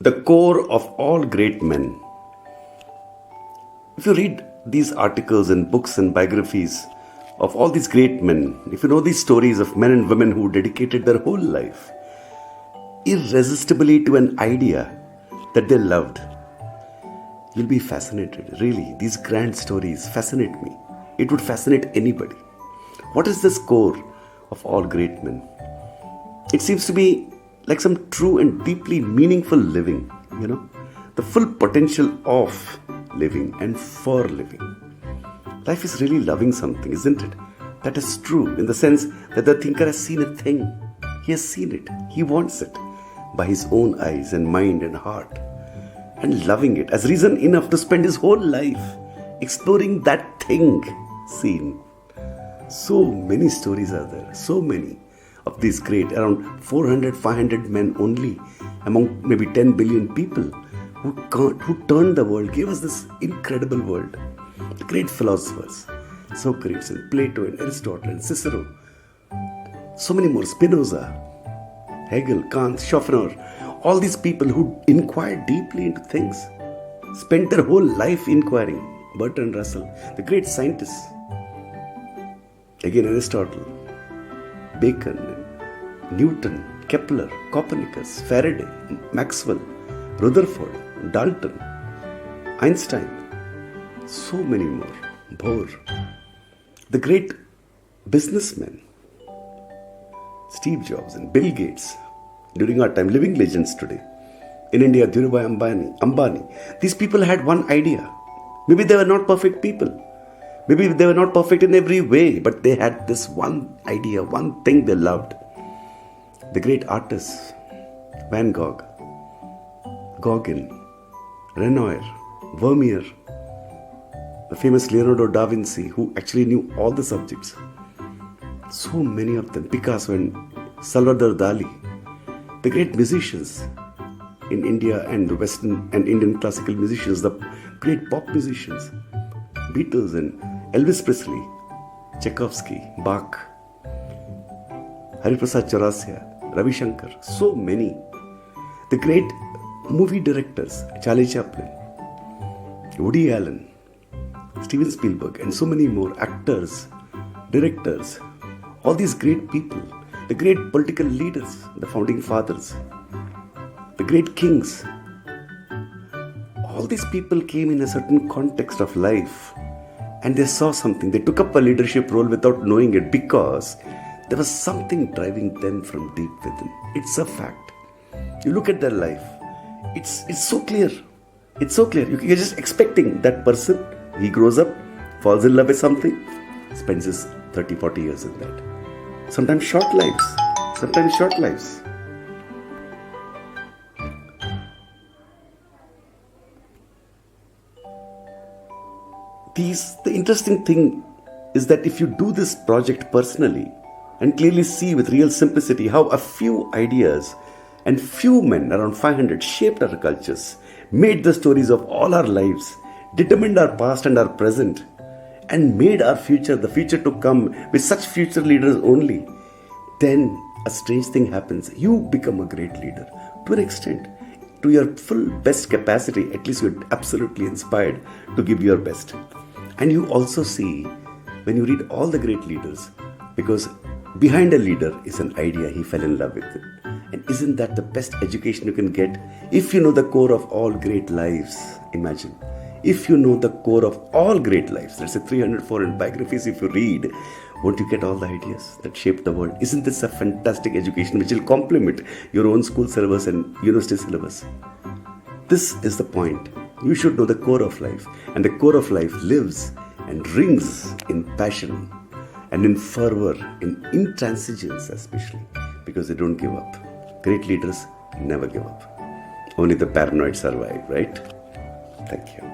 the core of all great men. If you read these articles and books and biographies of all these great men, if you know these stories of men and women who dedicated their whole life irresistibly to an idea that they loved, you'll be fascinated. Really, these grand stories fascinate me. It would fascinate anybody. What is this core of all great men? It seems to be like some true and deeply meaningful living, the full potential of living and for living. Life is really loving something, isn't it? That is true in the sense that the thinker has seen a thing. He has seen it. He wants it by his own eyes and mind and heart. And loving it as reason enough to spend his whole life exploring that thing seen. So many stories are there, so many of these great, around 400, 500 men only among maybe 10 billion people who turned the world, gave us this incredible world. The great philosophers, Socrates and Plato and Aristotle and Cicero, so many more, Spinoza, Hegel, Kant, Schopenhauer, all these people who inquired deeply into things, spent their whole life inquiring. Bertrand Russell, the great scientists, again Aristotle, Bacon, Newton, Kepler, Copernicus, Faraday, Maxwell, Rutherford, Dalton, Einstein, so many more, Bohr, the great businessmen, Steve Jobs and Bill Gates, during our time, living legends today. In India, Dhirubhai Ambani. These people had one idea. Maybe they were not perfect people. Maybe they were not perfect in every way, but they had this one idea, one thing they loved. The great artists, Van Gogh, Gauguin, Renoir, Vermeer, the famous Leonardo da Vinci, who actually knew all the subjects. So many of them, Picasso and Salvador Dali, the great musicians in India and the Western and Indian classical musicians, the great pop musicians, Beatles and Elvis Presley, Tchaikovsky, Bach, Hariprasad Chaurasia, Ravi Shankar, so many. The great movie directors, Charlie Chaplin, Woody Allen, Steven Spielberg, and so many more, actors, directors, all these great people, the great political leaders, the founding fathers, the great kings. All these people came in a certain context of life and they saw something. They took up a leadership role without knowing it because there was something driving them from deep within. It's a fact. You look at their life, it's so clear. It's so clear. You're just expecting that person, he grows up, falls in love with something, spends his 30, 40 years in that. Sometimes short lives. The interesting thing is that if you do this project personally and clearly see with real simplicity how a few ideas and few men, around 500, shaped our cultures, made the stories of all our lives, determined our past and our present, and made our future, the future to come, with such future leaders only, then a strange thing happens. You become a great leader to an extent. To your full best capacity, at least you're absolutely inspired to give your best. And you also see, when you read all the great leaders, because behind a leader is an idea, he fell in love with it. And isn't that the best education you can get? If you know the core of all great lives, imagine. If you know the core of all great lives, let's say 300, 400 biographies, if you read, won't you get all the ideas that shaped the world? Isn't this a fantastic education which will complement your own school syllabus and university syllabus? This is the point. You should know the core of life. And the core of life lives and rings in passion and in fervor, in intransigence especially, because they don't give up. Great leaders never give up. Only the paranoid survive, right? Thank you.